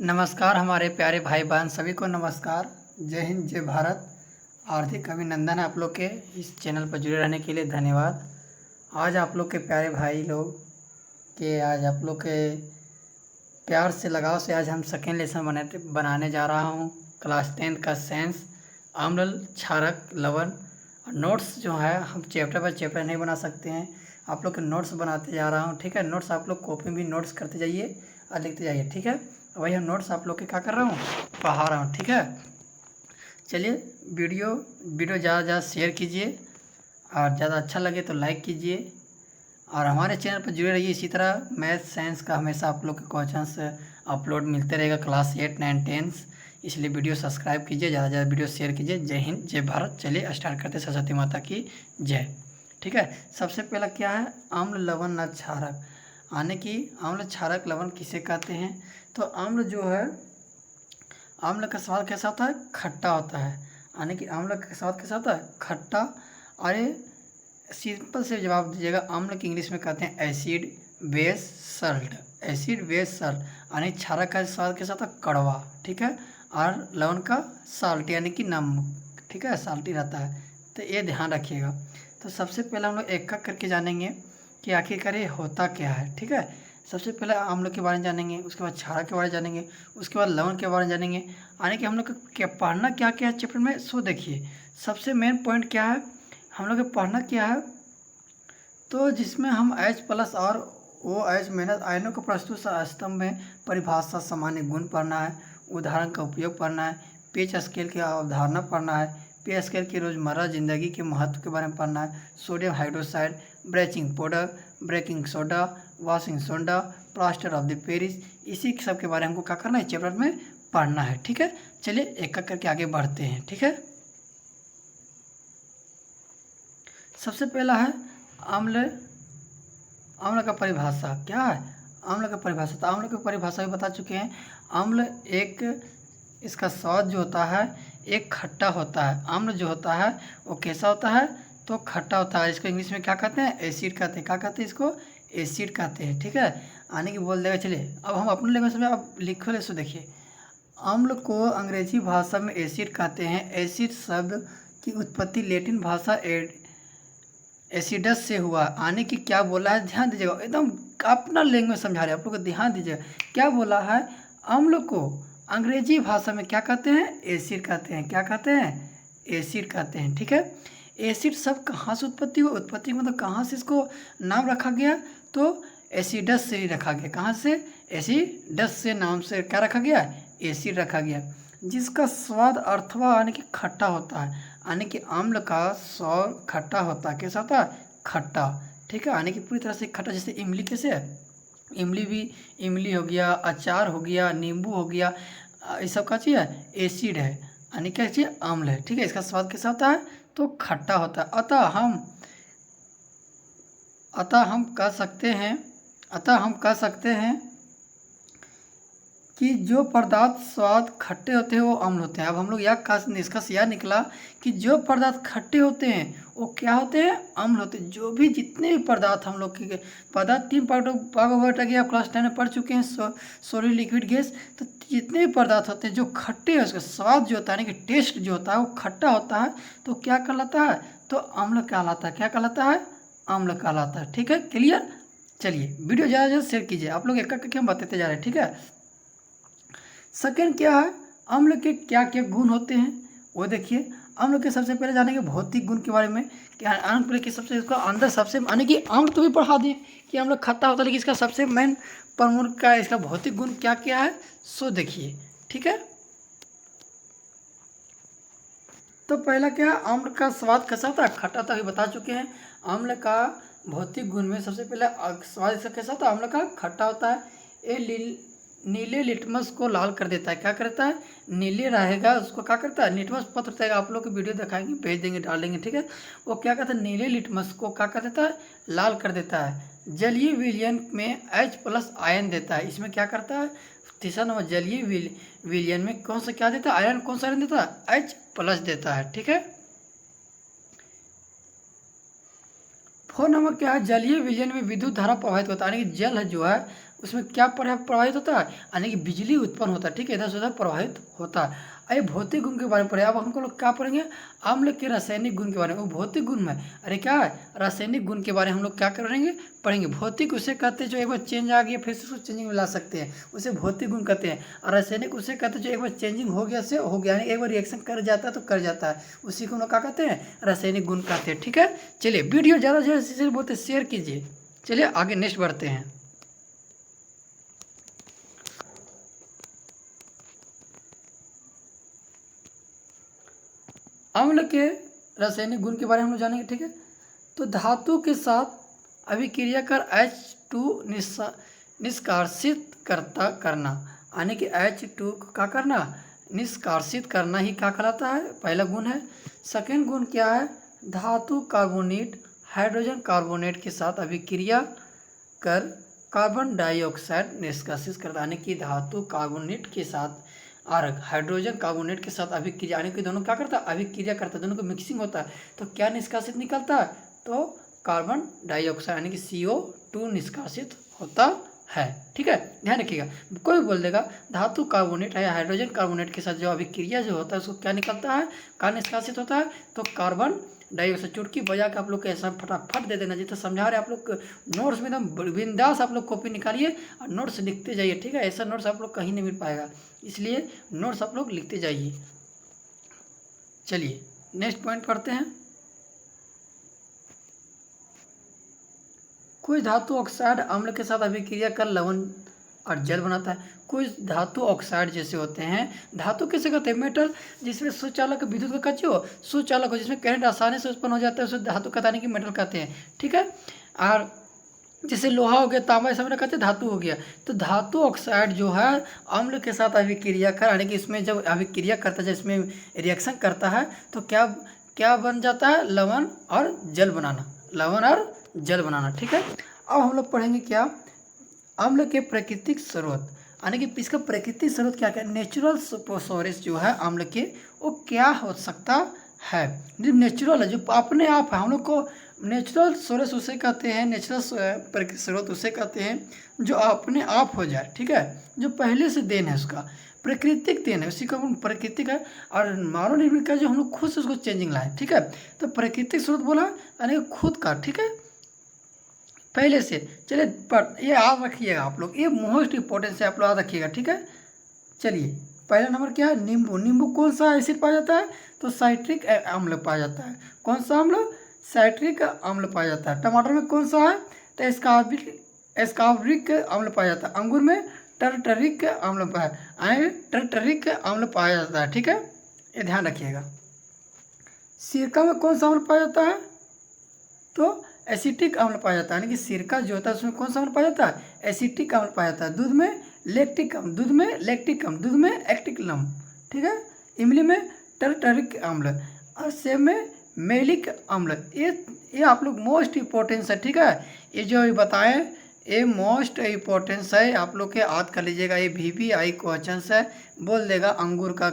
नमस्कार हमारे प्यारे भाई बहन सभी को नमस्कार। जय हिंद जय भारत। हार्दिक अभिनंदन है आप लोग के इस चैनल पर जुड़े रहने के लिए धन्यवाद। आज आप लोग के प्यारे भाई लोग के आज आप लोग के प्यार से लगाव से आज हम सेकेंड लेसन बनाने जा रहा हूँ। क्लास 10 का साइंस आम्ल क्षारक लवण। नोट्स जो है हम चैप्टर बाय चैप्टर नहीं बना सकते हैं, आप लोग के नोट्स बनाते जा रहा हूँ। ठीक है, नोट्स आप लोग कॉपी में भी नोट्स करते जाइए और लिखते जाइए। ठीक है, वही हम नोट्स आप लोग के क्या कर रहा हूँ, पढ़ा रहा हूँ। ठीक है, चलिए वीडियो ज़्यादा शेयर कीजिए और ज़्यादा अच्छा लगे तो लाइक कीजिए और हमारे चैनल पर जुड़े रहिए। इसी तरह मैथ साइंस का हमेशा आप लोग के क्वेश्चंस अपलोड मिलते रहेगा क्लास 8 9 10। इसलिए वीडियो सब्सक्राइब कीजिए, ज़्यादा से ज़्यादा वीडियो शेयर कीजिए। जय हिंद जय भारत। चलिए स्टार्ट करते हैं। सरस्वती माता की जय। ठीक है, सबसे पहला क्या है, आम्ल लवण न क्षारक। यानी कि आम्ल क्षारक लवण किसे कहते हैं? तो आम्ल जो है, आम्ल का स्वाद कैसा होता है, खट्टा होता है। यानी कि आम्ल का स्वाद कैसा होता है, खट्टा। अरे सिंपल से जवाब दीजिएगा। आम्ल की इंग्लिश में कहते हैं acid base Salt. Acid base Salt यानी क्षारक का स्वाद कैसा होता है, कड़वा। ठीक है, और लवण का साल्ट यानी कि नमक। ठीक है, साल्टी रहता है, तो ये ध्यान रखिएगा। तो सबसे पहले हम लोग एक एक करके जानेंगे कि आखिरकार ये होता क्या है। ठीक है, सबसे पहले आम्ल के बारे में जानेंगे, उसके बाद क्षारक के बारे में जानेंगे, उसके बाद लवण के बारे में जानेंगे। यानी कि हम लोग को क्या पढ़ना क्या क्या है चैप्टर में, सो देखिए सबसे मेन पॉइंट क्या है, हम लोग को पढ़ना क्या है। तो जिसमें हम H+ और OH- आयनों को प्रस्तुत स्तंभ में परिभाषा, सामान्य गुण पढ़ना है, उदाहरण का उपयोग पढ़ना है, पेच स्केल की अवधारणा पढ़ना है, पे स्केल की रोज़मर्रा जिंदगी के महत्व के बारे में पढ़ना है, sodium hydroxide, bleaching powder, baking soda, washing soda, plaster of the Paris, इसी सब के बारे में हमको क्या करना है, चैप्टर में पढ़ना है। ठीक है, चलिए एक एक करके आगे बढ़ते हैं। ठीक है, सबसे पहला है आम्ल। आम्ल का परिभाषा क्या है, आम्ल का परिभाषा, तो आम्ल की परिभाषा भी बता चुके हैं। आम्ल एक, इसका स्वाद जो होता है एक खट्टा होता है। आम्ल जो होता है वो कैसा होता है, तो खट्टा होता है। इसको इंग्लिश में क्या कहते हैं, एसिड कहते हैं। क्या कहते हैं इसको, एसिड कहते हैं। ठीक है, आने की बोल देगा। चलिए अब हम अपने लैंग्वेज में अब लिखो ले, सो देखिए। अम्ल को अंग्रेजी भाषा में एसिड कहते हैं। एसिड शब्द की उत्पत्ति लैटिन भाषा एसिडस से हुआ। आने की क्या बोला है, ध्यान दीजिएगा, एकदम अपना लैंग्वेज समझा रहे हैं आप लोग को, ध्यान दीजिएगा। क्या बोला है, अम्ल को अंग्रेजी भाषा में क्या कहते हैं, एसिड कहते हैं। क्या कहते हैं, एसिड कहते हैं। ठीक है, एसिड सब कहाँ से उत्पत्ति हुआ, उत्पत्ति मतलब कहाँ से इसको नाम रखा गया, तो एसिडस से ही रखा गया। कहाँ से, एसिडस से नाम से क्या रखा गया, एसिड रखा गया। जिसका स्वाद अर्थवा यानी कि खट्टा होता है। यानी कि आम्ल का स्वाद खट्टा होता है। कैसा होता है, खट्टा। ठीक है, यानी कि पूरी तरह से खट्टा। जैसे इमली कैसे है, इमली भी, इमली हो गया, अचार हो गया, नींबू हो गया, ये सब क्या चीज़ है, एसिड है। यानी क्या चीज़, आम्ल है। ठीक है, इसका स्वाद कैसा होता है, तो खट्टा होता है। अतः हम कह सकते हैं, अतः हम कह सकते हैं कि जो पदार्थ स्वाद खट्टे होते हैं वो अम्ल होते हैं। अब हम लोग यह निष्कर्ष यह निकला कि जो पदार्थ खट्टे होते हैं वो क्या होते हैं, अम्ल होते हैं। जो भी जितने भी पदार्थ हम लोग के पदार्थ 3 भागों में बटा गया, आप क्लास 10 में पढ़ चुके हैं, सॉलिड लिक्विड गैस। तो जितने भी पदार्थ होते हैं जो खट्टे हैं, उसका स्वाद जो होता है यानी कि टेस्ट जो होता है वो खट्टा होता है, तो क्या कहलाता है, तो अम्ल कहलाता है। क्या कहलाता है, अम्ल कहलाता है। ठीक है, क्लियर। चलिए वीडियो ज़्यादा से ज़्यादा शेयर कीजिए, आप लोग एक एक करके हम बताते जा रहे हैं। ठीक है, सेकंड क्या है, अम्ल के क्या क्या गुण होते हैं, वो देखिए। अम्ल के सबसे पहले जानेंगे भौतिक गुण के बारे में। क्या अम्ल के सबसे, इसका अंदर सबसे, यानी कि अम्ल तो भी पढ़ा दिए कि अम्ल खट्टा होता है, लेकिन इसका सबसे मेन प्रमुख का इसका भौतिक गुण क्या क्या है, सो देखिए। ठीक है, तो पहला क्या है, अम्ल का स्वाद कैसा होता है, खट्टा, तो अभी बता चुके हैं। अम्ल का भौतिक गुण में सबसे पहले स्वाद इसका कैसा होता है, अम्ल का खट्टा होता है। ये नीले लिटमस को लाल कर देता है। क्या करता है, नीले रहेगा उसको क्या करता है, लिटमस पत्र रहेगा, आप लोग को वीडियो दिखाएंगे, भेज देंगे, डाल देंगे। ठीक है, वो क्या करता है, नीले लिटमस को क्या कर देता है, लाल कर देता है। जलीय विलयन में H+ आयन देता है। इसमें क्या करता है, तीसरा नंबर जलीय विलयन में कौन सा क्या देता है, आयरन, कौन सा आयरन देता है, H+ देता है। ठीक है, फोर नंबर क्या है, जलीय विलयन में विद्युत धारा प्रवाहित होता है, यानी कि जल है जो है उसमें क्या प्रवाहित होता है, यानी कि बिजली उत्पन्न होता है। ठीक है, इधर से उधर प्रवाहित होता है। अरे भौतिक गुण के बारे में पढ़े, अब हमको लोग क्या पढ़ेंगे, अम्ल के रासायनिक गुण के बारे में। वो भौतिक गुण में, अरे क्या है, रासायनिक गुण के बारे में हम लोग क्या करेंगे, पढ़ेंगे। भौतिक उसे कहते हैं जो एक बार चेंज आ गया फिर से उसको चेंजिंग में ला सकते हैं, उसे भौतिक गुण कहते हैं। और रासायनिक उसे कहते हैं जो एक बार चेंजिंग हो गया से हो गया, यानी एक बार रिएक्शन कर जाता है तो कर जाता है, उसी को हम लोग क्या कहते हैं, रासायनिक गुण कहते हैं। ठीक है, चलिए वीडियो ज़्यादा से बोलते शेयर कीजिए। चलिए आगे नेक्स्ट बढ़ते हैं। अम्ल के रासायनिक गुण के बारे में हम लोग जानेंगे। ठीक है, तो धातु के साथ अभिक्रिया कर H2 निष्कासित करना, यानी कि H2 का करना, निष्कासित करना ही क्या कहलाता है, पहला गुण है। सेकेंड गुण क्या है, धातु कार्बोनेट हाइड्रोजन कार्बोनेट के साथ अभिक्रिया कर कार्बन डाइऑक्साइड निष्कासित करता, यानी कि धातु कार्बोनेट के साथ और हाइड्रोजन कार्बोनेट के साथ अभिक्रिया, यानी कि दोनों क्या करता है, अभिक्रिया करता है, दोनों को मिक्सिंग होता है, तो क्या निष्कासित निकलता है, तो कार्बन डाइऑक्साइड यानी कि CO2 निष्कासित होता है। ठीक है, ध्यान रखिएगा, कोई बोल देगा धातु कार्बोनेट या हाइड्रोजन कार्बोनेट के साथ जो अभिक्रिया जो होता है उसको क्या निकलता है, क्या निष्कासित होता है, तो कार्बन डाइऑक्साइड। चुटकी बजा के आप लोग को ऐसा फटाफट दे देना, जितना समझा रहे आप लोग नोट्स में एकदम बिंदास आप लोग कॉपी निकालिए और नोट्स लिखते जाइए। ठीक है, ऐसा नोट्स आप लोग कहीं नहीं मिल पाएगा, इसलिए नोट्स आप लोग लिखते जाइए। चलिए नेक्स्ट पॉइंट पढ़ते हैं। कोई धातु ऑक्साइड अम्ल के साथ अभिक्रिया कर लवण और जल बनाता है। कुछ धातु ऑक्साइड जैसे होते हैं, धातु कैसे कहते हैं, मेटल जिसमें सुचालक विद्युत का कच्चे हो, सुचालक हो जिसमें करंट आसानी से उत्पन्न हो जाता है, उसे धातु कहते कि मेटल कहते हैं। ठीक है, और जैसे लोहा हो गया, तांबा, सब में कहते हैं धातु हो गया। तो धातु ऑक्साइड जो है अम्ल के साथ अभिक्रिया कर, यानी कि इसमें जब अभिक्रिया करता है, इसमें रिएक्शन करता है तो क्या क्या बन जाता है, लवण और जल बनाना, लवण और जल बनाना। ठीक है, अब हम लोग पढ़ेंगे क्या, अम्ल के प्राकृतिक स्रोत, यानी कि इसका प्राकृतिक स्रोत क्या क्या, नेचुरल सोर्स जो है अम्ल के, वो क्या हो सकता है, जो नेचुरल है, जो अपने आप है। हम लोग को नेचुरल सोर्स उसे कहते हैं, नेचुरल स्रोत उसे कहते हैं जो अपने आप हो जाए। ठीक है, जो पहले से देन है उसका, प्राकृतिक देन है, उसी को हम प्राकृतिक है, और मानव निर्मित का जो हम लोग खुद से उसको चेंजिंग लाए। ठीक है, तो प्राकृतिक स्रोत बोला यानी खुद का। ठीक है, पहले से। चलिए पर ये याद रखिएगा आप लोग, ये मोस्ट इंपॉर्टेंट से आप लोग याद रखिएगा। ठीक है, चलिए पहला नंबर क्या है, नींबू। नींबू कौन सा एसिड पाया जाता है, तो साइट्रिक अम्ल पाया जाता है। कौन सा अम्ल, साइट्रिक अम्ल पाया जाता है। टमाटर में कौन सा है, तो एस्कार्बिक अम्ल पाया जाता है। अंगूर में टर्टरिक अम्ल टर्टरिक अम्ल पाया जाता है। ठीक है, ये ध्यान रखिएगा। सिरका में कौन सा अम्ल पाया जाता है, तो एसिटिक अम्ल पाया जाता है, यानी कि सिरका जो होता है उसमें कौन सा अम्ल पाया जाता है, एसिटिक अम्ल पाया जाता है। दूध में लैक्टिक अम्ल, दूध में लैक्टिक अम्ल, दूध में एक्टिक अम्ल। ठीक है, इमली में टर्टरिक अम्ल, और सेब में मेलिक अम्ल। ये आप लोग मोस्ट इम्पोर्टेंस है। ठीक है, ये जो बताएं ये मोस्ट इम्पोर्टेंस है, आप लोग के याद कर लीजिएगा। ये VVI क्वेश्चन है, बोल देगा अंगूर का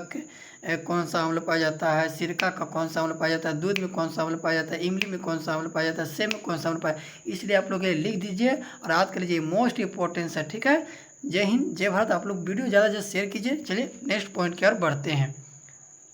कौन सा अम्ल पाया जाता है, सिरका का कौन सा अम्ल पाया जाता है, दूध में कौन सा अम्ल पाया जाता है, इमली में कौन सा अम्ल पाया जाता है, सेब में कौन सा अम्ल पाया, इसलिए आप लोग ये लिख दीजिए और याद कर लीजिए, मोस्ट इंपॉर्टेंस है। ठीक है, जय हिंद जय भारत। आप लोग वीडियो ज़्यादा से शेयर कीजिए। चलिए नेक्स्ट पॉइंट की ओर बढ़ते हैं।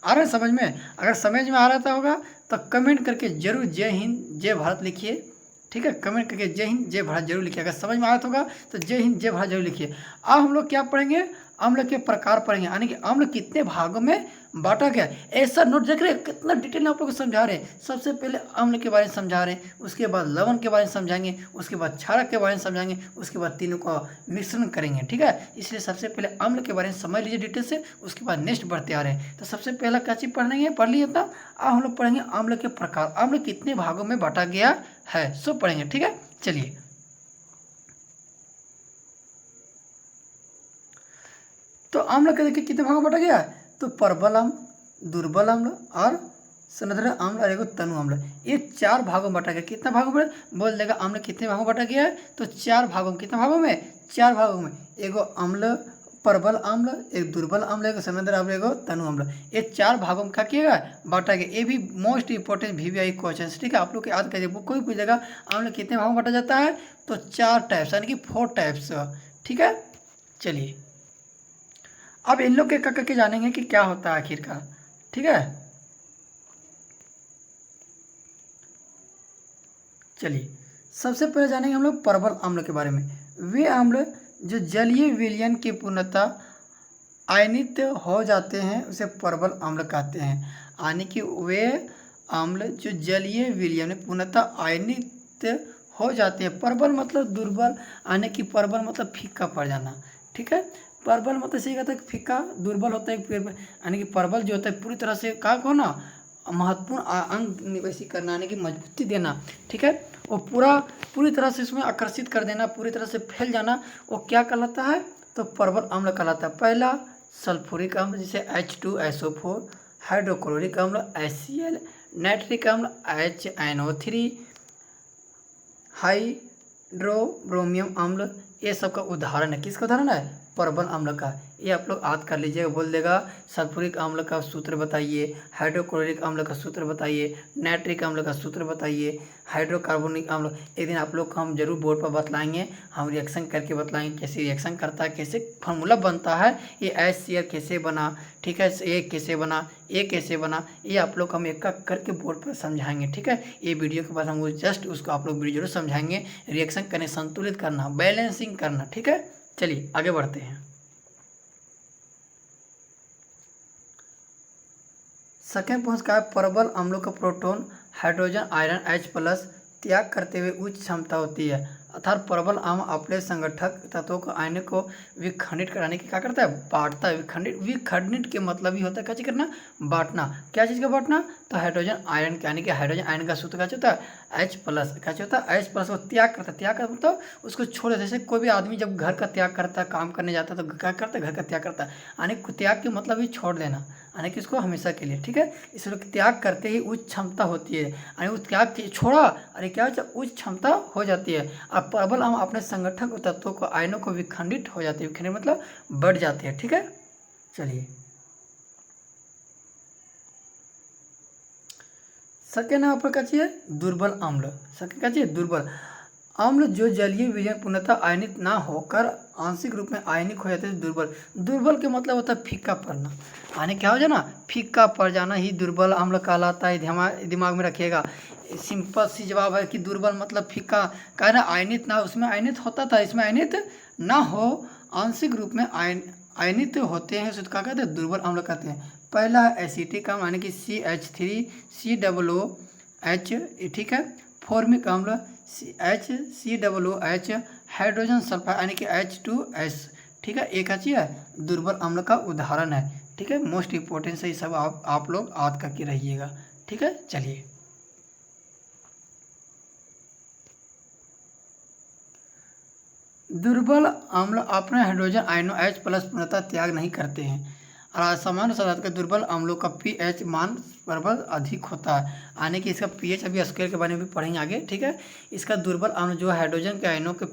आ रहा है समझ में, अगर समझ में आ रहा होगा तो कमेंट करके जरूर जय हिंद जय भारत लिखिए। ठीक है, कमेंट करके जय हिंद जय भारत जरूर लिखिए। अगर समझ में आया होगा तो जय हिंद जय भारत जरूर लिखिए। अब हम लोग क्या पढ़ेंगे, अम्ल के प्रकार पढ़ेंगे, यानी कि अम्ल कितने भागों में बांटा गया। ऐसा नोट देख रहे हैं कितना डिटेल में आप लोग को समझा रहे हैं। सबसे पहले अम्ल के बारे में समझा रहे हैं, उसके बाद लवण के बारे में समझाएंगे, उसके बाद क्षारक के बारे में समझाएंगे, उसके बाद तीनों का मिश्रण करेंगे। ठीक है, इसलिए सबसे पहले अम्ल के बारे में समझ लीजिए डिटेल से, उसके बाद नेक्स्ट बढ़ते आ रहे हैं। तो सबसे पहला क्या चीज़ पढ़ेंगे, पढ़ लिए था। अब हम लोग पढ़ेंगे अम्ल के प्रकार, अम्ल कितने भागों में बांटा गया है, सो पढ़ेंगे। ठीक है, चलिए तो अम्ल के देखिए कितने भागों में बांटा गया है, तो प्रबल अम्ल, दुर्बल अम्ल और सनद्र अम्ल और एगो तनु अम्ल, ये 4 भागों में बांटा गया। कितना भागों में, बोल देगा अम्ल कितने भागों में बांटा गया है, तो 4 भागों में। कितने भागों में, 4 भागों में। एगो अम्ल प्रबल अम्ल, एक दुर्बल अम्ल, एक समुद्र अम्ल, एक तनु अम्ल। ये 4 भागों में क्या किएगा, बांटा गया। ये भी मोस्ट इंपॉर्टेंट VVI क्वेश्चन, ठीक है। आप लोग याद करिए, बुक कोई पूछेगा अम्ल कितने भागों में बांटा जाता है, तो 4 टाइप्स यानी कि 4 टाइप्स, ठीक है। चलिए अब इन लोग के करके जानेंगे कि क्या होता है आखिरकार, ठीक है। चलिए सबसे पहले जानेंगे हम लोग प्रबल अम्ल के बारे में। वे अम्ल जो जलीय विलयन की पूर्णतः आयनित हो जाते हैं उसे प्रबल अम्ल कहते हैं। यानी कि वे अम्ल जो जलीय विलयन में पूर्णतः आयनित हो जाते हैं। प्रबल मतलब दुर्बल, यानी कि प्रबल मतलब फीका पड़ जाना, ठीक है। प्रबल मतलब सही कहता है फीका, दुर्बल होता है यानी कि प्रबल जो होता है पूरी तरह से का को ना महत्वपूर्ण अंग निवेशी करना, यानी कि मजबूती देना, ठीक है। वो पूरी तरह से इसमें आकर्षित कर देना, पूरी तरह से फैल जाना, वो क्या कहलाता है, तो प्रबल अम्ल कहलाता है। पहला सल्फ्यूरिक अम्ल जैसे H2SO4, हाइड्रोक्लोरिक अम्ल HCl, नाइट्रिक अम्ल HNO3, हाइड्रोब्रोमियम अम्ल, ये सब का उदाहरण है। किसका उदाहरण है, प्रबल अम्ल का। ये आप लोग याद कर लीजिएगा, बोल देगा सल्फ्यूरिक अम्ल का सूत्र बताइए, हाइड्रोक्लोरिक अम्ल का सूत्र बताइए, नाइट्रिक अम्ल का सूत्र बताइए, हाइड्रोकार्बोनिक अम्ल। एक दिन आप लोग को हम जरूर बोर्ड पर बतलाएंगे, हम रिएक्शन करके बतलाएंगे कैसे रिएक्शन करता है, कैसे फार्मूला बनता है, ये HCl कैसे बना, ठीक है, ये कैसे बना, ये कैसे बना, ये आप लोग हम एक एक करके बोर्ड पर समझाएंगे, ठीक है। ये वीडियो के बाद हम जस्ट उसको आप लोग वीडियो जरूर समझाएंगे। रिएक्शन करने, संतुलित करना, बैलेंसिंग करना, ठीक है। चलिए आगे बढ़ते हैं। सेकेंड पॉइंट का है प्रबल अम्लों का प्रोटॉन हाइड्रोजन आयरन H+ त्याग करते हुए उच्च क्षमता होती है। अर्थात प्रबल अम्ल अपने संगठक तत्वों को आयनों को विखंडित कराने की क्या करता है, बांटता है। विखंडित के मतलब ही होता है क्या चीज़ करना, बांटना। क्या चीज़ का बांटना, तो हाइड्रोजन आयरन, यानी कि हाइड्रोजन आयरन का सूत्र क्या होता है, H+। क्या होता है, H+ को त्याग करता है। त्याग करता मतलब उसको छोड़ देता है। जैसे कोई भी आदमी जब घर का त्याग करता है, काम करने जाता है, तो क्या करता है, घर का त्याग करता है। यानी त्याग के मतलब ही छोड़ देना, यानी कि इसको हमेशा के लिए, ठीक है। इसलिए त्याग करते ही उच्च क्षमता होती है, यानी उस त्याग छोड़ा, अरे क्या होता है, उच्च क्षमता हो जाती है। अब प्रबल हम अपने संगठक तत्वों को आयनों को विखंडित हो जाते हैं, विखंडित मतलब बढ़ जाते हैं, ठीक है। चलिए सेकेंड है आपका क्या चाहिए, दुर्बल अम्ल। सेकेंड क्या चाहिए, दुर्बल अम्ल जो जलीय विलयन पूर्णतः आयनित ना होकर आंशिक रूप में आयनिक हो जाते हैं, दुर्बल। दुर्बल के मतलब होता है फीका पड़ना, यानी क्या हो जाना, फीका पड़ जाना ही दुर्बल अम्ल कहलाता है। दिमाग में रखिएगा, सिंपल सी जवाब है कि दुर्बल मतलब फीका, कह रहा आयनित ना, उसमें आयनित होता था, इसमें आयनित ना हो, आंशिक रूप में आयनित होते हैं, उसको क्या कहते हैं, दुर्बल अम्ल कहते हैं। पहला है एसिटिक अम्ल, यानी कि CH3COOH, ठीक है। फॉर्मिक अम्ल HCOOH, हाइड्रोजन सल्फाइड यानी कि H2S, ठीक है। एक अच्छी है दुर्बल अम्ल का उदाहरण है, ठीक है। मोस्ट इंपॉर्टेंट से ये सब आप लोग याद करके रहिएगा, ठीक है। चलिए दुर्बल अम्ल अपने हाइड्रोजन आयनों H+ पूर्णतः त्याग नहीं करते हैं। और सामान्य पदार्थ के दुर्बल अम्लों का pH मान प्रबल अधिक होता है, यानी कि इसका pH अभी स्केल के बारे में भी पढ़ेंगे आगे, ठीक है। इसका दुर्बल अम्ल जो है हाइड्रोजन के आयनों के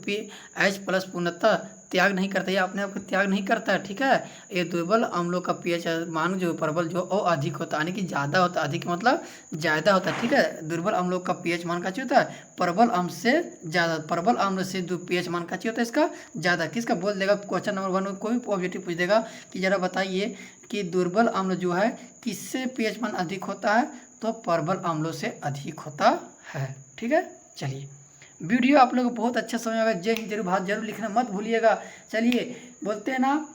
H+ पूर्णतः त्याग नहीं करता, ये अपने आप को त्याग नहीं करता है, ठीक है। ये दुर्बल अम्लों का pH मान जो प्रबल जो और अधिक होता है, यानी कि ज़्यादा होता है, अधिक मतलब ज़्यादा होता है, ठीक है। दुर्बल अम्लों का pH मान का होता है, प्रबल अम्ल से ज़्यादा, प्रबल अम्ल से pH मान का होता है इसका ज़्यादा। किसका बोल देगा, क्वेश्चन नंबर 1 में कोई ऑब्जेक्टिव पूछ देगा कि ज़रा बताइए कि दुर्बल अम्ल जो है किससे pH मान अधिक होता है, तो प्रबल अम्लों से अधिक होता है, ठीक है। चलिए वीडियो आप लोग को बहुत अच्छा समझ आएगा। जय हिंद जरूर, बात जरूर लिखना मत भूलिएगा। चलिए बोलते हैं ना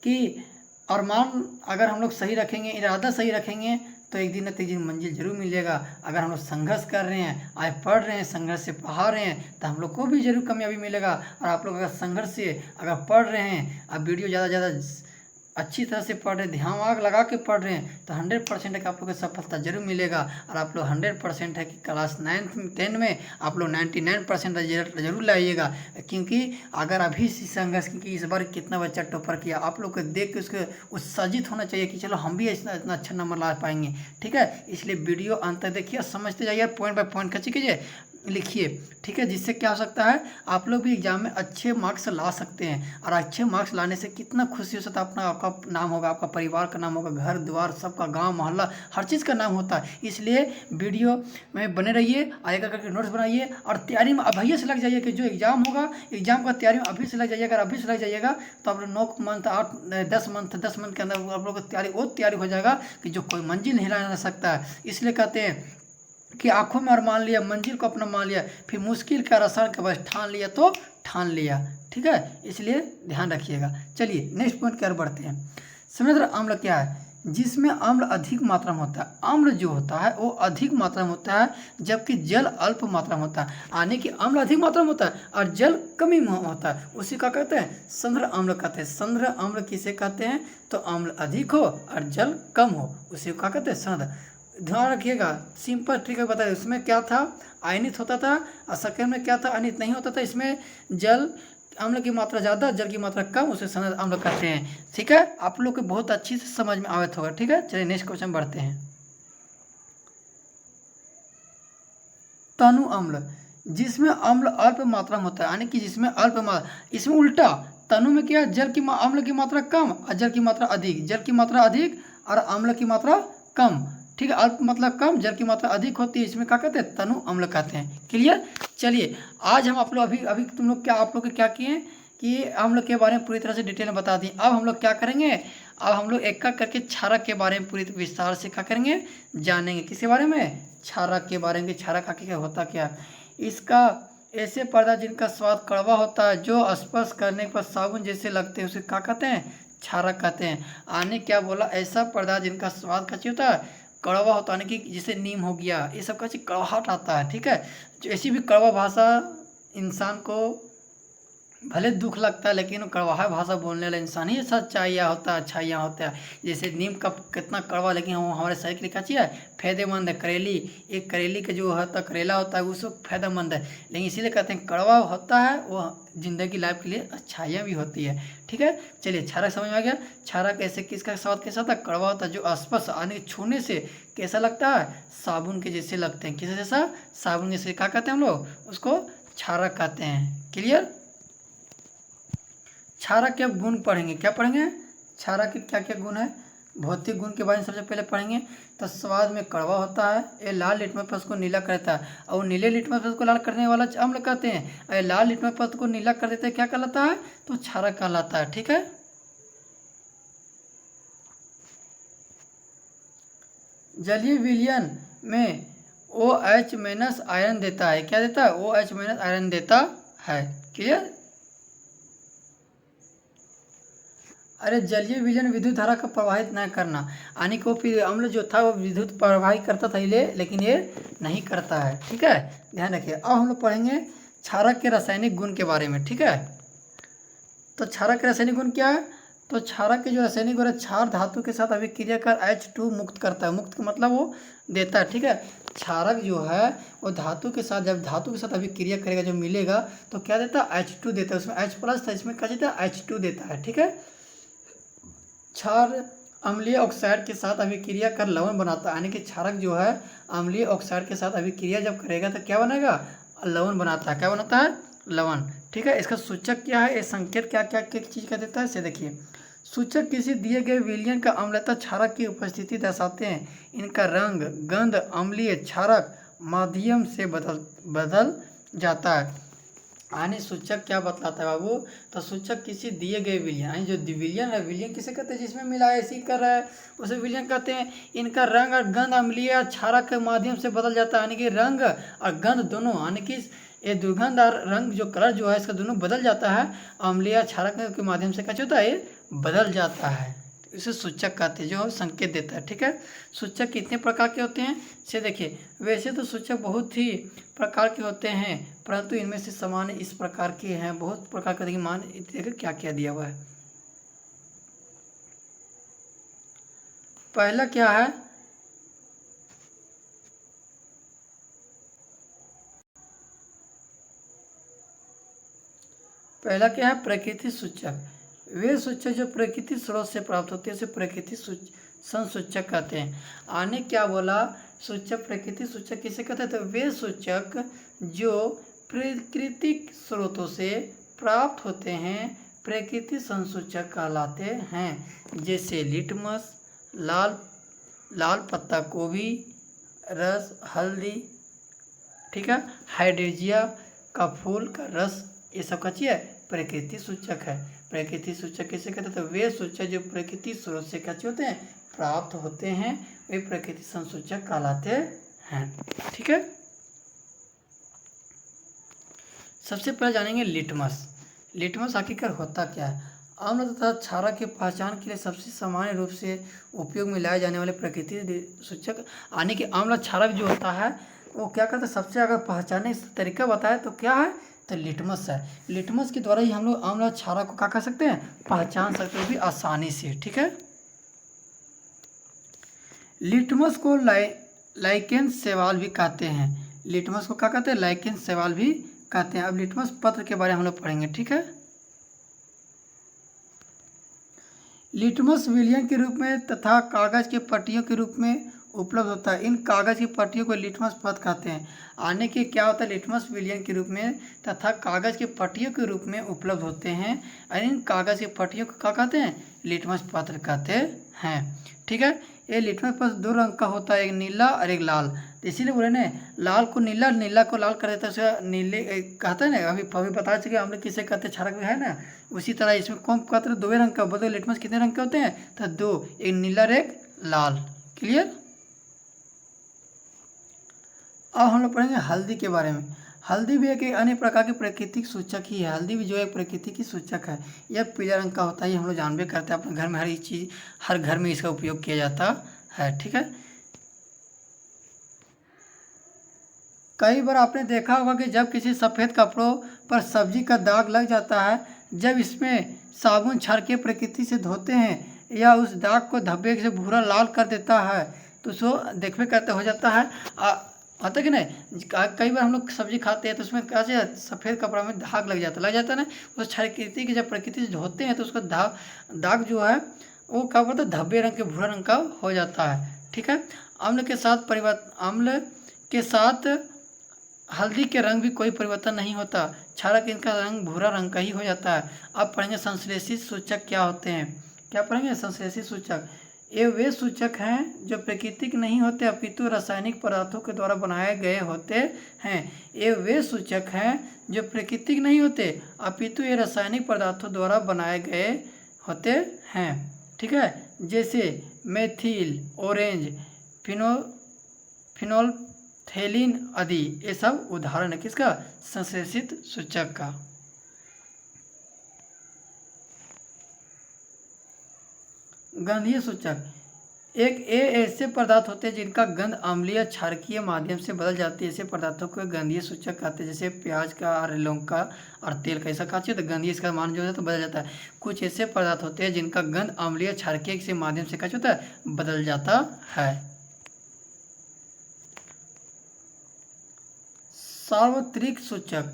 कि अरमान अगर हम लोग सही रखेंगे, इरादा सही रखेंगे, तो एक दिन न एक दिन मंजिल जरूर मिलेगा। अगर हम लोग संघर्ष कर रहे हैं, आज पढ़ रहे हैं, संघर्ष से पढ़ा रहे हैं, तो हम लोग को भी जरूर कामयाबी मिलेगा। और आप लोग अगर संघर्ष से अगर पढ़ रहे हैं, अब वीडियो ज़्यादा अच्छी तरह से पढ़ रहे हैं, ध्यान आग लगा के पढ़ रहे हैं, तो 100% है कि आप लोग को सफलता जरूर मिलेगा। और आप लोग 100% है कि क्लास 9-10 में आप लोग 99% रिजल्ट जरूर लाइएगा। क्योंकि अगर अभी से संघर्ष, क्योंकि इस बार कितना बच्चा टॉपर किया, आप लोग को देख के उसके उत्साहित होना चाहिए कि चलो हम भी इतना अच्छा नंबर ला पाएंगे, ठीक है। इसलिए वीडियो अंत तक देखिए, समझते जाइए, पॉइंट बाय पॉइंट कैसे कीजिए, लिखिए, ठीक है, जिससे क्या हो सकता है आप लोग भी एग्जाम में अच्छे मार्क्स ला सकते हैं। और अच्छे मार्क्स लाने से कितना खुशी हो सकता है, अपना आपका नाम होगा, आपका परिवार का नाम होगा, घर द्वार सबका, गांव मोहल्ला हर चीज़ का नाम होता है। इसलिए वीडियो में बने रहिए, आएगा करके नोट्स बनाइए और तैयारी में अभी से लग जाइए कि जो एग्जाम होगा एग्जाम का तैयारी में अभी से लग जाइएगा। अगर अभी से लग जाइएगा तो आप लोग 9 मंथ 8 10 मंथ के अंदर आप लोग की तैयारी वो तैयारी हो जाएगा कि जो कोई मंजिल नहीं ला सकता है। इसलिए कहते हैं कि आंखों में और मान लिया, मंजिल को अपना मान लिया, फिर मुश्किल का रसान का बस ठान लिया तो ठान लिया, ठीक है, इसलिए ध्यान रखिएगा। चलिए नेक्स्ट पॉइंट की ओर बढ़ते हैं। समुद्र अम्ल क्या है? जिसमें अम्ल अधिक मात्रा में होता है। अम्ल जो होता है वो अधिक मात्रा में होता है, जबकि जल अल्प मात्रा में होता है। यानी कि अम्ल अधिक मात्रा में होता है और जल कमी में होता है, उसी का कहते हैं समुद्र अम्ल कहते हैं। समुद्र अम्ल किसे कहते हैं? तो अम्ल अधिक हो और जल कम हो, उसी का कहते हैं समुद्र। ध्यान रखिएगा, सिंपल ट्रिक है बताइए। उसमें क्या था? आयनित होता था, और सेकंड में क्या था? आयनित नहीं होता था। इसमें जल अम्ल की मात्रा ज़्यादा, जल की मात्रा कम, उसे समुद्र अम्ल कहते हैं। ठीक है, आप लोग को बहुत अच्छी से समझ में आवत होगा। ठीक है, चलिए नेक्स्ट क्वेश्चन बढ़ते हैं। तनु अम्ल, जिसमें अम्ल अल्प मात्रा में होता है, यानी कि जिसमें अल्प मात्रा, इसमें उल्टा। तनु में क्या? जल की अम्ल की मात्रा कम और जल की मात्रा अधिक, जल की मात्रा अधिक और अम्ल की मात्रा कम। ठीक है, अल्प मतलब कम, जल की मात्रा अधिक होती है, इसमें क्या कहते हैं? तनु अम्ल कहते हैं। क्लियर? चलिए आज हम आप लोग अभी अभी तुम लोग क्या आप लोग क्या किए कि अम्ल के बारे में पूरी तरह से डिटेल में बता दिए। अब हम लोग क्या करेंगे? अब हम लोग एक एक करके क्षारक के बारे में पूरी विस्तार से क्या करेंगे? जानेंगे। किसके बारे में? क्षारक के बारे में। क्षारक आखिर क्या होता क्या? इसका ऐसे पदार्थ जिनका स्वाद कड़वा होता है, जो स्पर्श करने पर साबुन जैसे लगते हैं, उसे क्या कहते हैं? क्षारक कहते हैं। आने क्या बोला? ऐसा पदार्थ जिनका स्वाद कैसे होता है? कड़वा होता है, यानी कि जैसे नीम हो गया, ये सब का चीज कड़वाहट आता है। ठीक है, जो ऐसी भी कड़वा भाषा इंसान को भले दुख लगता है, लेकिन कड़वा भाषा बोलने वाला इंसान ही सच्चाइयाँ होता है, अच्छाइयाँ होता है। जैसे नीम का कितना कड़वा, लेकिन वो हमारे शरीर के लिए क्या चीज़ है? फायदेमंद है। करेली, एक करेली का जो होता है करेला होता है, वो सब फायदेमंद है, लेकिन इसीलिए कहते हैं कड़वा होता है, वो जिंदगी लाइफ के लिए अच्छाइयाँ भी होती है। ठीक है, चलिए क्षारक समझ में आ गया। क्षारक ऐसे किसका स्वाद कैसा होता है? कड़वा होता है, जो स्पर्श यानी छूने से कैसा लगता है? साबुन के जैसे लगते हैं। किस जैसा? साबुन जैसे। क्या कहते हैं हम लोग? उसको क्षारक कहते हैं। क्लियर? क्षारक के गुण पढ़ेंगे। क्या पढ़ेंगे? क्षारक के क्या क्या गुण है? भौतिक गुण के बारे में सबसे पहले पढ़ेंगे। तो स्वाद में कड़वा होता है, ये लाल लिटमस पदार्थ को नीला करता है, और नीले लिटमस पदार्थ को लाल करने वाला अम्ल कहते हैं, और लाल लिटमस पदार्थ को नीला कर देते हैं, क्या कहलाता है? तो क्षारक कहलाता है। ठीक है, जलीय विलयन में OH माइनस आयरन देता है। क्या देता है? OH माइनस आयरन देता है। क्लियर? अरे जलीय विलयन विद्युत धारा का प्रवाहित न करना, यानी कि वो फिर अम्ल जो था वो विद्युत प्रवाहित करता था ये, लेकिन ये नहीं करता है। ठीक है, ध्यान रखिए। अब हम लोग पढ़ेंगे क्षारक के रासायनिक गुण के बारे में। ठीक है, तो क्षारक के रासायनिक गुण क्या है? तो क्षारक के जो रासायनिक गुण है, क्षार धातु के साथ अभिक्रिया कर H2 मुक्त करता है। मुक्त का मतलब वो देता है। ठीक है, क्षारक जो है वो धातु के साथ, जब धातु के साथ अभिक्रिया करेगा, जो मिलेगा तो क्या देता है? H2 देता है। उसमें H प्लस था, इसमें क्या देता है? H2 देता है। ठीक है, क्षार अम्लीय ऑक्साइड के साथ अभिक्रिया कर लवण बनाता है, यानी कि क्षारक जो है अम्लीय ऑक्साइड के साथ अभिक्रिया जब करेगा तो क्या बनेगा? लवण बनाता है। क्या बनाता है? लवण। ठीक है, इसका सूचक क्या है? ये संकेत क्या क्या क्या चीज़ का देता है, इसे देखिए। सूचक किसी दिए गए विलयन का अम्लता क्षारक की उपस्थिति दर्शाते हैं। इनका रंग, गंध अम्लीय क्षारक माध्यम से बदल जाता है। यानी सूचक क्या बतलाता है बाबू? तो सूचक किसी दिए गए विलयन, यानी जो विलयन है, विलयन किसे कहते हैं? जिसमें मिला एसिड कर रहा है उसे विलयन कहते हैं। इनका रंग और गंध अम्लीय और क्षारक के माध्यम से बदल जाता है, यानी कि रंग और गंध दोनों, यानी कि ये दुर्गंध और रंग जो कलर जो है इसका दोनों बदल जाता है, अम्लीय और क्षारक के माध्यम से क्या होता है? ये बदल जाता है। इसे सूचक कहते हैं, जो संकेत देता है। ठीक है, सूचक कितने प्रकार के होते हैं से देखिए। वैसे तो सूचक बहुत ही प्रकार के होते हैं, परंतु इनमें से सामान्य इस प्रकार के हैं। बहुत प्रकार के, देखिए मान देखिए क्या क्या दिया हुआ है। पहला क्या है? पहला क्या है? प्रकृति सूचक। वे सूचक जो प्रकृति स्रोत से प्राप्त होते हैं उसे प्रकृति संसूचक कहते हैं। आने क्या बोला? सूचक प्रकृति सूचक किसे कहते हैं? तो वे सूचक जो प्राकृतिक स्रोतों से प्राप्त होते हैं प्राकृतिक संसूचक कहलाते हैं। जैसे लिटमस, लाल पत्ता गोभी, रस, हल्दी, ठीक है, हाइड्रेंजिया का फूल का रस, ये सब का चीज़ है प्रकृति सूचक है। प्रकृति सूचक कैसे कहते हैं? तो वे सूचक जो प्रकृति स्रोत से क्या होते हैं प्राप्त होते हैं वे प्रकृति संसूचक कहलाते हैं। ठीक है, सबसे पहले जानेंगे लिटमस। लिटमस आखिरकार होता क्या है? आम्ल तथा क्षारक की पहचान के लिए सबसे सामान्य रूप से उपयोग में लाए जाने वाले प्रकृति सूचक यानी कि आम्ल क्षारक जो होता है वो क्या करता है, सबसे अगर पहचानने का तरीका बताए तो क्या है, तो लिटमस है। लिटमस के द्वारा ही हम लोग आम्ल क्षारक को क्या कर सकते हैं, पहचान सकते हैं भी आसानी से। ठीक है, लिटमस को लाइकेन शैवाल भी कहते हैं। लिटमस को क्या कहते हैं, लाइकेन शैवाल भी कहते हैं। अब लिटमस पत्र के बारे में हम लोग पढ़ेंगे। ठीक है, लिटमस विलयन के रूप में तथा कागज के पट्टियों के रूप में उपलब्ध होता है। इन कागज की पट्टियों को लिटमस पत्र कहते हैं। आने के क्या होता है, लिटमस विलयन के रूप में तथा कागज की पट्टियों के रूप में उपलब्ध होते हैं और इन कागज की पट्टियों को क्या कहते हैं, लिटमस पत्र कहते हैं। ठीक है, ये लिटमस पत्र दो रंग का होता है, एक नीला और एक लाल। इसीलिए बोले ना, लाल को नीला, नीला को लाल कर देता है, उसे नीले कहते हैं ना। अभी बता चुके हम लोग किसे कहते हैं, क्षारक में है ना। उसी तरह इसमें कौन कहते हैं, दो रंग का। बोलते लिटमस कितने रंग के होते हैं, तो दो, एक नीला और एक लाल। क्लियर। अब हम लोग पढ़ेंगे हल्दी के बारे में। हल्दी भी एक अन्य प्रकार के प्राकृतिक सूचक ही है। हल्दी भी जो एक प्राकृतिक सूचक है, यह पीला रंग का होता है। ये हम लोग जानबे करते हैं, अपने घर में हर एक चीज़, हर घर में इसका उपयोग किया जाता है। ठीक है, कई बार आपने देखा होगा कि जब किसी सफ़ेद कपड़ों पर सब्जी का दाग लग जाता है, जब इसमें साबुन छाड़ के प्रकृति से धोते हैं या उस दाग को धब्बे से भूरा लाल कर देता है तो उसको देखने करते हो जाता है। आता है कि नहीं, कई बार हम लोग सब्जी खाते हैं तो उसमें कैसे सफ़ेद कपड़ा में दाग लग जाता है ना। उस क्षयकृति की जब प्रकृति से धोते हैं तो उसका दाग जो है वो क्या बोलते हैं, धब्बे रंग के भूरा रंग का हो जाता है। ठीक है, अम्ल के साथ हल्दी के रंग भी कोई परिवर्तन नहीं होता। क्षारक इनका रंग भूरा रंग का ही हो जाता है। अब पढ़ेंगे संश्लेषित सूचक क्या होते हैं। क्या पढ़ेंगे, संश्लेषित सूचक। ये वे सूचक हैं जो प्राकृतिक नहीं होते अपितु रासायनिक पदार्थों के द्वारा बनाए गए होते हैं। ये वे सूचक हैं जो प्राकृतिक नहीं होते अपितु ये रासायनिक पदार्थों द्वारा बनाए गए होते हैं। ठीक है, जैसे मेथिल, ऑरेंज, फिनोल्फथेलिन आदि, ये सब उदाहरण है किसका, संश्लेषित सूचक का। गंधीय सूचक। एक ऐसे पदार्थ होते हैं जिनका गंध अम्लीय क्षारकीय माध्यम से बदल जाती है, ऐसे पदार्थों को गंधीय सूचक कहते हैं। जैसे प्याज का और लौंग का और तेल का, ऐसा खाते तो गंधीय, इसका मान जो है तो बदल जाता है। कुछ ऐसे पदार्थ होते हैं जिनका गंध अम्लीय क्षारकीय के माध्यम से क्या होता है, बदल जाता है। सार्वत्रिक सूचक।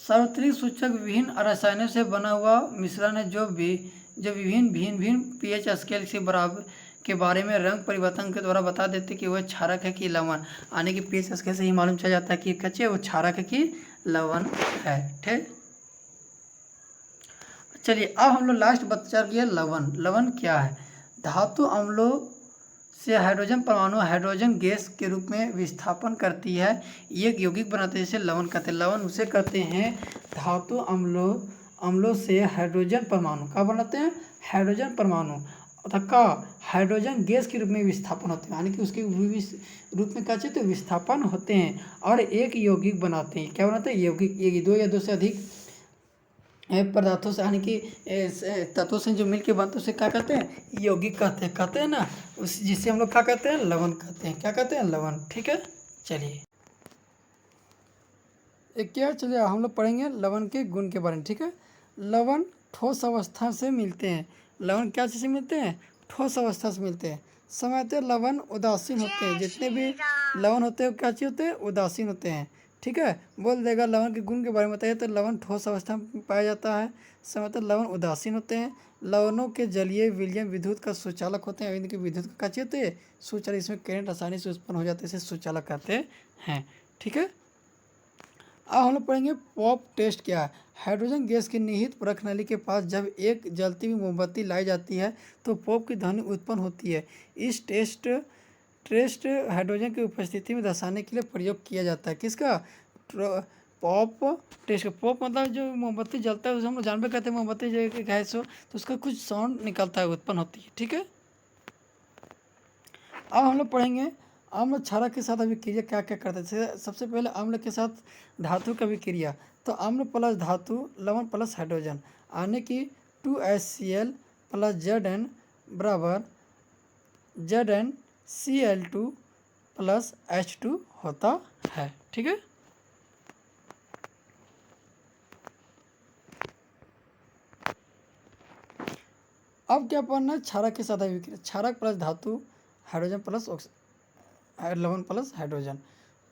सार्वत्रिक सूचक विभिन्न रसायनों से बना हुआ मिश्रण है जो विभिन्न पीएच स्केल से बराबर के बारे में रंग परिवर्तन के द्वारा बता देते कि वह क्षारक है कि लवण। आने की पीएच स्केल से ही मालूम चल जाता है कि कच्चे वो क्षारक है कि लवण है। ठीक, चलिए अब हम लोग लास्ट बच्चा किया लवण। लवण क्या है, धातु अम्लों से हाइड्रोजन परमाणु हाइड्रोजन गैस के रूप में विस्थापन करती है, एक यौगिक बनाते हैं, जैसे लवण कहते हैं। लवण उसे कहते हैं धातु अम्लों से हाइड्रोजन परमाणु का बनाते हैं, हाइड्रोजन परमाणु तथा हाइड्रोजन गैस के रूप में विस्थापन होते हैं, यानी कि उसके रूप में क्या चाहिए, विस्थापन होते हैं और एक यौगिक बनाते हैं। क्या बनाते हैं, यौगिक। एक दो या दो से अधिक पदार्थों से यानी कि तत्वों से जो मिलके बनते हैं उसे क्या कहते हैं, यौगिक कहते हैं ना। उस जिससे हम लोग क्या कहते हैं, लवण कहते हैं। क्या कहते हैं, लवण। ठीक है, चलिए चलिए हम लोग पढ़ेंगे लवण के गुण के बारे में। ठीक है, लवण ठोस अवस्था से मिलते हैं। लवण क्या चीज़ से मिलते हैं, ठोस अवस्था से मिलते हैं। सामान्यतः लवण उदासीन होते हैं, जितने भी लवण होते हैं वो क्या चीज़ होते हैं, उदासीन होते हैं। ठीक है, बोल देगा लवण के गुण के बारे में बताइए, तो लवण ठोस अवस्था में पाया जाता है। सामान्यतः लवण उदासीन होते हैं। लवणों के जलीय विलयन विद्युत का सुचालक होते हैं। इनके विद्युत का क्या चीज़ होते हैं, सुचालक। इसमें करंट आसानी से उत्पन्न हो जाते हैं, इसे सुचालक कहते हैं। ठीक है, अब हम लोग पढ़ेंगे पॉप टेस्ट क्या है। हाइड्रोजन गैस की निहित प्रखनली के पास जब एक जलती हुई मोमबत्ती लाई जाती है तो पॉप की ध्वनि उत्पन्न होती है। इस टेस्ट हाइड्रोजन की उपस्थिति में दर्शाने के लिए प्रयोग किया जाता है। किसका? Pop test. पॉप मतलब जो मोमबत्ती जलता है उसे हम लोग जानबे करते हैं, मोमबत्ती जो एक गैस हो तो उसका कुछ साउंड निकलता है, उत्पन्न होती है। ठीक है। अब हम लोग पढ़ेंगे आम्ल क्षारक के साथ अभिक्रिया क्या क्या करते हैं। सबसे पहले आम्ल के साथ धातु की अभिक्रिया, तो आम्ल प्लस धातु लवण प्लस हाइड्रोजन आने की 2HCl प्लस Zn बराबर ZnCl2 प्लस H2 होता है। ठीक है। अब क्या पढ़ना है? क्षारक के साथ अभिक्रिया, क्षारक प्लस धातु हाइड्रोजन प्लस लवण plus hydrogen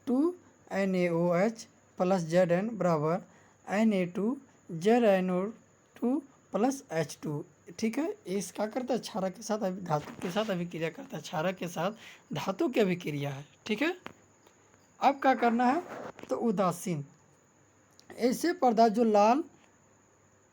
2NaOH plus Zn बराबर Na2ZnO2 प्लस H2। ठीक है। इस क्या करता है? क्षारक के साथ धातु के साथ अभिक्रिया करता है। क्षारक के साथ धातु की अभिक्रिया है। ठीक है। अब क्या करना है? तो उदासीन ऐसे पदार्थ जो लाल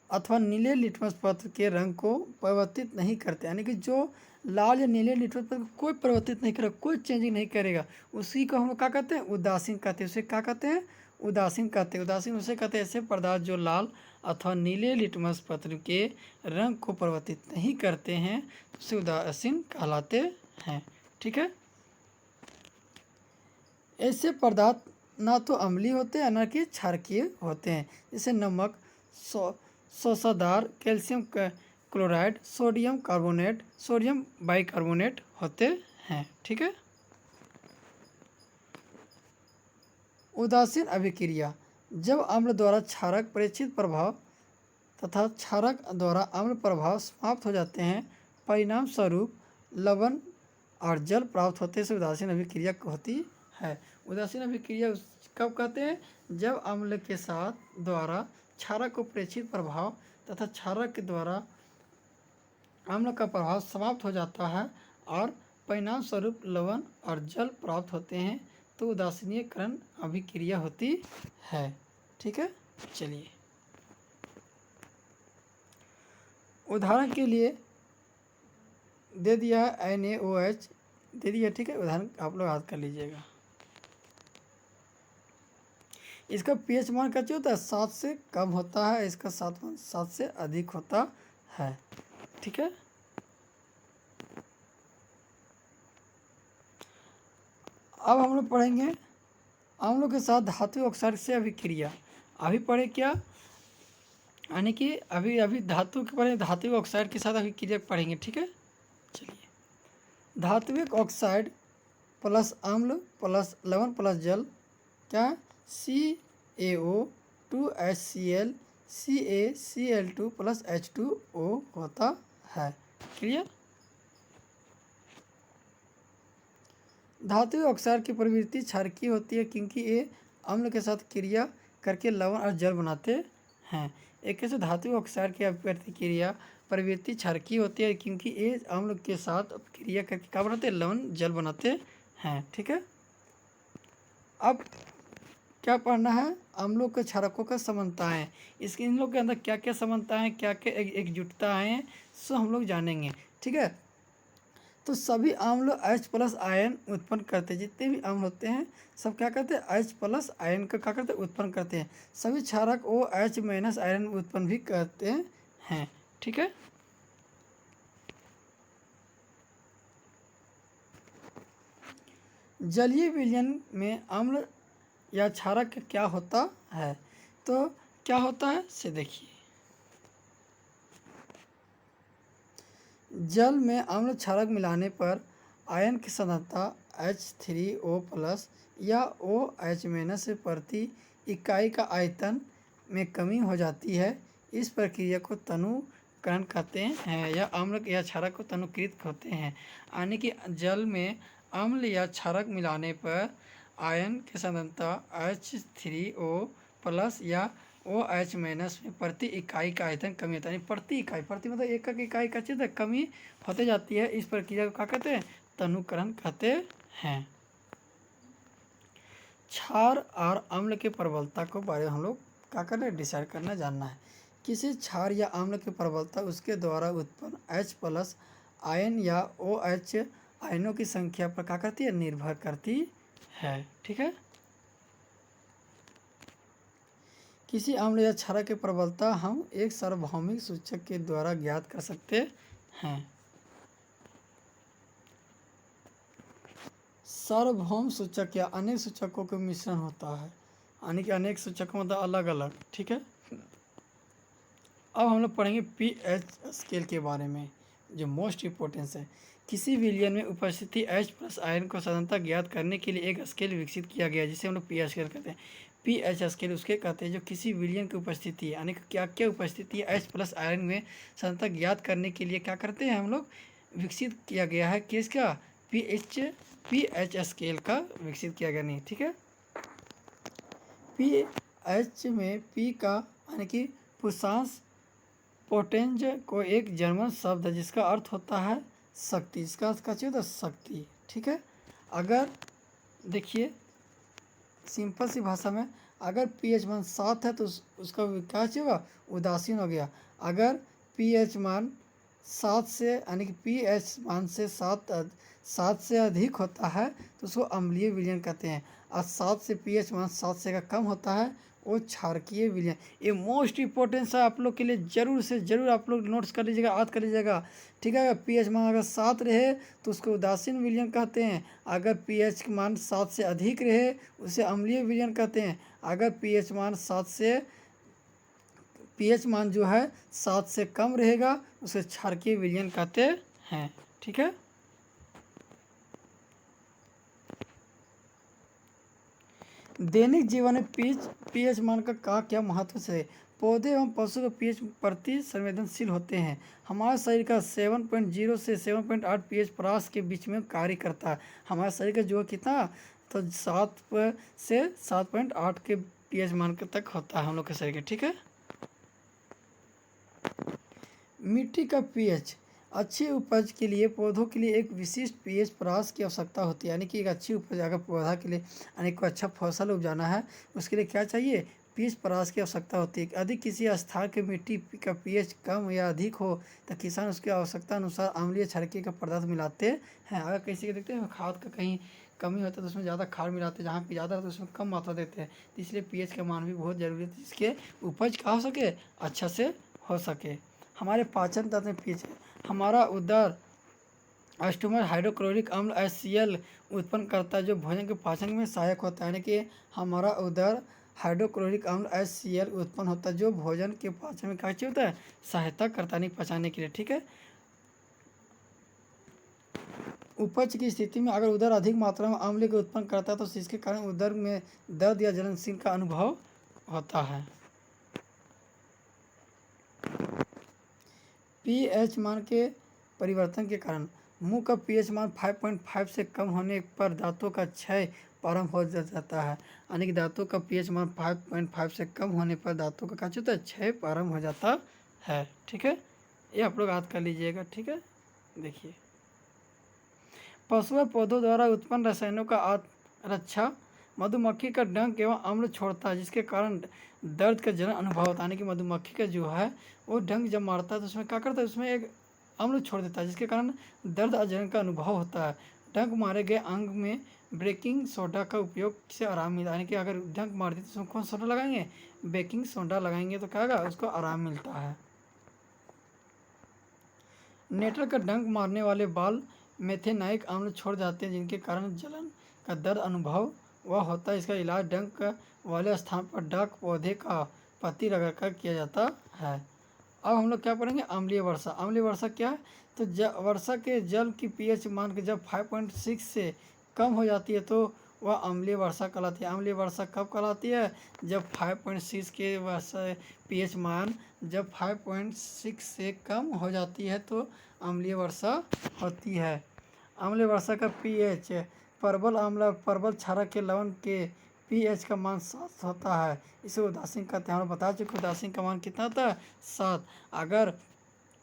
अथवा नीले लिटमस पत्र के रंग को परिवर्तित नहीं करते, यानी कि जो लाल या नीले लिटमस पत्र को कोई परिवर्तित नहीं करेगा, कोई चेंजिंग नहीं करेगा, उसी को हम लोग क्या कहते हैं? उदासीन कहते हैं। उसे क्या कहते हैं? उदासीन कहते हैं। उदासीन उसे कहते हैं ऐसे पदार्थ जो लाल अथवा नीले लिटमस पत्र के रंग को परिवर्तित नहीं करते हैं, तो उसे उदासीन कहलाते हैं। ठीक है। ऐसे पदार्थ ना तो अम्लीय होते हैं ना कि क्षारकीय होते हैं, जैसे नमक, शोषादार, calcium chloride, sodium carbonate, sodium bicarbonate होते हैं। ठीक है। उदासीन अभिक्रिया, जब अम्ल द्वारा क्षारक प्रेक्षित प्रभाव तथा क्षारक द्वारा अम्ल प्रभाव समाप्त हो जाते हैं, परिणाम स्वरूप लवण और जल प्राप्त होते से उदासीन अभिक्रिया होती है। उदासीन अभिक्रिया कब कहते हैं? जब अम्ल के साथ द्वारा क्षारक को प्रेक्षित प्रभाव तथा क्षारक के द्वारा अम्ल का प्रभाव समाप्त हो जाता है और परिणाम स्वरूप लवण और जल प्राप्त होते हैं, तो उदासीनीकरण अभिक्रिया होती है। ठीक है। चलिए उदाहरण के लिए दे दिया है NaOH दे दिया। ठीक है। उदाहरण आप लोग याद कर लीजिएगा। इसका pH मान क्या होता है? 7 से कम होता है, इसका 7 से अधिक होता है। ठीक है। अब हम लोग पढ़ेंगे अम्लों के साथ धातु ऑक्साइड से अभिक्रिया। अभी पढ़े क्या? यानी कि अभी धातु के पढ़े, धातु ऑक्साइड के साथ अभिक्रिया पढ़ेंगे। ठीक है। चलिए धात्विक ऑक्साइड प्लस अम्ल प्लस लवण प्लस जल क्या? CaO2HCl CaCl2 प्लस H2O होता है। क्लियर? धातु ऑक्साइड की प्रवृत्ति क्षारकीय होती है क्योंकि ये अम्ल के साथ क्रिया करके लवण और जल बनाते हैं। एक ऐसे धातु ऑक्साइड की प्रतिक्रिया प्रवृत्ति क्षारकीय होती है क्योंकि ये अम्ल के साथ क्रिया करके क्या बनाते हैं? लवण जल बनाते हैं। ठीक है। अब क्या पढ़ना है? अम्लों के क्षारकों का समानताएं। इसके इन लोग के अंदर क्या क्या समानताएं, क्या क्या एकजुटता हैं, सो हम लोग जानेंगे। ठीक है। तो सभी अम्ल H प्लस आयन उत्पन्न करते हैं। जितने भी अम्ल होते हैं सब क्या करते हैं? H प्लस आयन का क्या करते हैं? उत्पन्न करते हैं। सभी क्षारक OH माइनस आयन उत्पन्न भी करते हैं। ठीक है। जलीय विलयन में अम्ल या क्षारक क्या होता है? तो क्या होता है से देखिए। जल में अम्ल क्षारक मिलाने पर आयन की सांद्रता H3O प्लस या OH माइनस से प्रति इकाई का आयतन में कमी हो जाती है। इस प्रक्रिया को तनुकरण कहते हैं या अम्ल या क्षारक को तनुकृत कहते हैं। यानी कि जल में अम्ल या क्षारक मिलाने पर आयन की सांद्रता H3O प्लस या OH माइनस में प्रति इकाई का आयतन कमी होता है। प्रति इकाई, प्रति मतलब एक इकाई का चीज़ कमी होते जाती है। इस प्रक्रिया को क्या कहते हैं? तनुकरण कहते हैं। क्षार और अम्ल के प्रबलता को बारे में हम लोग क्या करना है, डिसाइड करना, जानना है। किसी क्षार या अम्ल की प्रबलता उसके द्वारा उत्पन्न H+ आयन या OH आयनों की संख्या पर क्या करती है, निर्भर करती है। ठीक है, किसी अम्ल या क्षार की प्रबलता हम एक सार्वभौमिक सूचक के द्वारा ज्ञात कर सकते हैं। सार्वभौम सूचक या अनेक सूचकों के मिश्रण होता है, यानी कि अनेक सूचकों मतलब अलग अलग। ठीक है, अब हम लोग पढ़ेंगे pH स्केल के बारे में, जो मोस्ट इम्पोर्टेंस है। किसी विलयन में उपस्थिति H+ आयन को साधारणतः ज्ञात करने के लिए एक स्केल विकसित किया गया है, जिसे हम लोग pH स्केल कहते हैं। pH स्केल उसके कहते हैं जो किसी विलयन की उपस्थिति है, यानी कि क्या क्या उपस्थिति है H+ आयन में साधारणतः ज्ञात करने के लिए क्या करते हैं हम लोग, विकसित किया गया है। किसका, pH स्केल का विकसित किया गया। नहीं, ठीक है, pH में P का यानी कि पुरुषांश पोटेंज को एक जर्मन शब्द है जिसका अर्थ होता है शक्ति, जिसका अर्थ क्या होता है, शक्ति। ठीक है, अगर देखिए सिंपल सी भाषा में, अगर pH मान 7 है तो उसका क्या होगा, उदासीन हो गया। अगर pH मान 7 से यानी कि pH मान से 7 से अधिक होता है तो उसको अम्लीय विलयन कहते हैं, और 7 से pH मान 7 से का कम होता है वो क्षारकीय विलयन। ये मोस्ट इम्पोर्टेंस है आप लोग के लिए, जरूर से जरूर आप लोग नोट्स कर लीजिएगा, याद कर लीजिएगा। ठीक है, अगर pH मान अगर 7 रहे तो उसको उदासीन विलयन कहते हैं, अगर pH मान 7 से अधिक रहे उसे अम्लीय विलयन कहते हैं, अगर pH मान जो है 7 से कम रहेगा उसे क्षारकीय विलयन कहते हैं। ठीक है, दैनिक जीवन में pH मान का क्या महत्व है। पौधे एवं पशु के pH प्रति संवेदनशील होते हैं। हमारे शरीर का 7.0 से 7.8 pH परास के बीच में कार्य करता है। हमारे शरीर का जो कितना, तो 7 से 7.8 के pH मान तक होता है हम लोग के शरीर के। ठीक है, मिट्टी का pH, अच्छी उपज के लिए पौधों के लिए एक विशिष्ट pH परास की आवश्यकता होती है, यानी कि एक अच्छी उपज अगर पौधा के लिए यानी कोई अच्छा फसल उपजाना है उसके लिए क्या चाहिए, pH परास की आवश्यकता होती है। यदि किसी स्थान की मिट्टी का pH कम या अधिक हो तो किसान उसकी आवश्यकता अनुसार अम्लीय क्षारकीय का पदार्थ मिलाते हैं। अगर किसी के देखते हैं खाद का कहीं कमी होता है तो उसमें ज़्यादा खाद मिलाते हैं, जहाँ पे ज़्यादा है तो उसमें कम मात्रा देते हैं, तो इसलिए pH का मान भी बहुत ज़रूरी है जिसके उपज क्या हो सके, अच्छा से हो सके। हमारे पाचन तंत्र में pH है। हमारा उदर स्टोमच हाइड्रोक्लोरिक अम्ल HCl उत्पन्न करता है जो भोजन के पाचन में सहायक होता है, यानी कि हमारा उदर हाइड्रोक्लोरिक अम्ल HCl उत्पन्न होता है जो भोजन के पाचन में क्या होता है, सहायता करता है, नहीं पचाने के लिए। ठीक है, उपज की स्थिति में अगर उदर अधिक मात्रा में अम्ल के उत्पन्न करता है तो इसके कारण उदर में दर्द या जलनशील का अनुभव होता है। pH मान के परिवर्तन के कारण मुंह का pH मान 5.5 से कम होने पर दांतों का क्षय प्रारंभ हो जाता है, यानी कि दांतों का pH मान 5.5 से कम होने पर दांतों का क्या होता है, क्षय प्रारंभ हो जाता है। ठीक है, ये आप लोग याद कर लीजिएगा। ठीक है, देखिए पशु व पौधों द्वारा उत्पन्न रसायनों का रक्षा मधुमक्खी का डंक एवं अम्ल छोड़ता है जिसके कारण दर्द का जलन अनुभव होता है, यानी कि मधुमक्खी का जो है वो डंक जब मारता है तो उसमें क्या करता है, उसमें एक अम्ल छोड़ देता है जिसके कारण दर्द और जलन का अनुभव होता है। डंक मारे गए अंग में बेकिंग सोडा का उपयोग से आराम मिलता है, यानी कि अगर डंक मार देते तो उसमें कौन सोडा लगाएंगे, बेकिंग सोडा लगाएंगे तो क्या होगा, उसको आराम मिलता है। नेटर का डंक मारने वाले बाल मेथेनाइक अम्ल छोड़ जाते हैं जिनके कारण जलन का दर्द अनुभव वह होता है। इसका इलाज डंक वाले स्थान पर डंक पौधे का पत्ती रगड़कर किया जाता है। अब हम लोग क्या पढ़ेंगे, अम्लीय वर्षा। अम्लीय वर्षा क्या है, तो वर्षा के जल की pH मान के जब 5.6 से कम हो जाती है तो वह अम्लीय वर्षा कहलाती है। अम्लीय वर्षा कब कहलाती है, जब 5.6 के वर्षा pH मान जब 5.6 से कम हो जाती है तो अम्लीय वर्षा होती है। अम्लीय वर्षा का pH परवल अम्ल परवल क्षारक के लवण के pH का मान 7 होता है, इसे उदासीन कहते हैं। हम बता चुके उदासीन का मान कितना होता है, 7। अगर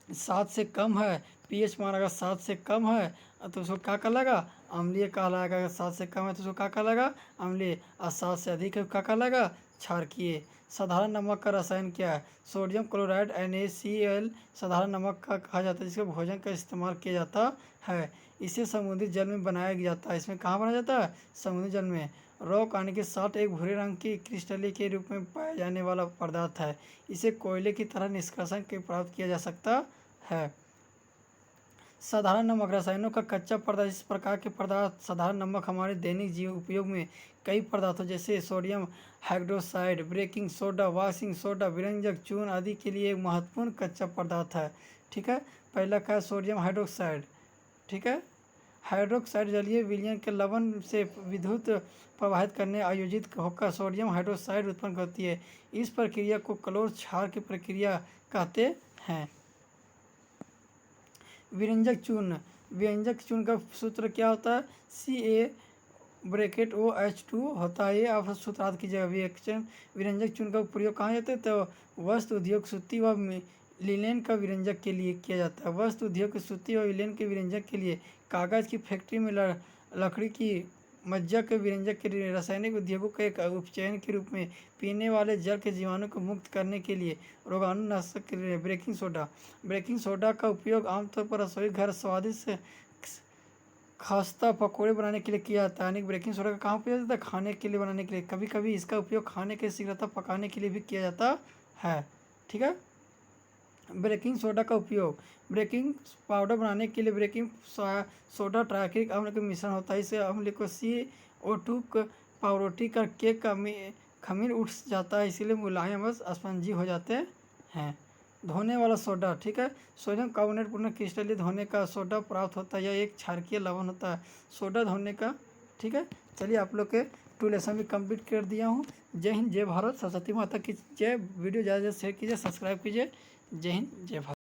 7 से कम है, पीएच मान अगर 7 से कम है तो उसको क्या कहलाएगा, अम्लीय कहलाएगा। अगर 7 से कम है तो उसको क्या कहलाएगा, अम्लीय। और 7 से अधिक है क्या कहलाएगा, क्षारकीय। साधारण नमक का रसायन क्या है, सोडियम क्लोराइड NaCl साधारण नमक का कहा जाता है, जिसका भोजन का इस्तेमाल किया जाता है। इसे समुद्री जल में बनाया जाता है। इसमें कहाँ बनाया जाता है, समुद्री जल में। रॉक आने के साथ एक भूरे रंग की क्रिस्टली के रूप में पाया जाने वाला पदार्थ है। इसे कोयले की तरह निष्कासन के प्राप्त किया जा सकता है। साधारण नमक रसायनों का कच्चा पदार्थ। इस प्रकार के पदार्थ साधारण नमक हमारे दैनिक जीवन उपयोग में कई पदार्थों जैसे sodium hydroxide, baking soda, washing soda, व्यंजक चूर्ण आदि के लिए एक महत्वपूर्ण कच्चा पदार्थ है। ठीक है, पहला का है सोडियम हाइड्रोक्साइड। ठीक है, हाइड्रोक्साइड जलीय विलयन के लवण से विद्युत प्रवाहित करने आयोजित होकर सोडियम हाइड्रोक्साइड उत्पन्न करती है। इस प्रक्रिया को क्लोर क्षार की प्रक्रिया कहते हैं। व्यंजक चूर्ण। व्यंजक चूर्ण का सूत्र क्या होता है, CA(OH2) होता है। ये आप सूत्रार्थ कीजिएगा। व्यंजक चूर्ण का प्रयोग कहाँ जाता है, तो वस्त्र उद्योग सूती व लिनेन का व्यंजक के लिए किया जाता है। वस्त्र उद्योग के सूती व लिनेन के व्यंजक के लिए, कागज़ की फैक्ट्री में लकड़ी की मज्जा के व्यंजक के लिए, रासायनिक उद्योगों के एक उपचयन के रूप में, पीने वाले जल के जीवाणु को मुक्त करने के लिए, रोगाणुनाशक के लिए बेकिंग सोडा। बेकिंग सोडा का उपयोग आमतौर पर रसोई घर स्वादिष्ट खास्ता पकौड़े बनाने के लिए किया जाता है। यानी बेकिंग सोडा का कहाँ उपयोग जाता है, खाने के लिए बनाने के लिए। कभी कभी इसका उपयोग खाने के शीघ्रता पकाने के लिए भी किया जाता है। ठीक है, बेकिंग सोडा का उपयोग बेकिंग पाउडर बनाने के लिए। बेकिंग सोडा ट्राइक्रिक अम्ल का मिश्रण होता है। इसे अम्ल को CO2 पाउरोटी कर केक का खमीर उठ जाता है, इसीलिए मुलायम व स्पंजी हो जाते हैं। धोने वाला सोडा। ठीक है, सोडियम कार्बोनेट पूर्ण क्रिस्टलीय धोने का सोडा प्राप्त होता है। यह एक क्षारकीय लवण होता है, सोडा धोने का। ठीक है, चलिए आप लोग के 2 लेसन भी कंप्लीट कर दिया हूँ। जय हिंद, जय भारत, सरस्वती माता की जय। वीडियो ज़्यादा से ज़्यादा शेयर कीजिए, सब्सक्राइब कीजिए। जय हिंद, जय भारत।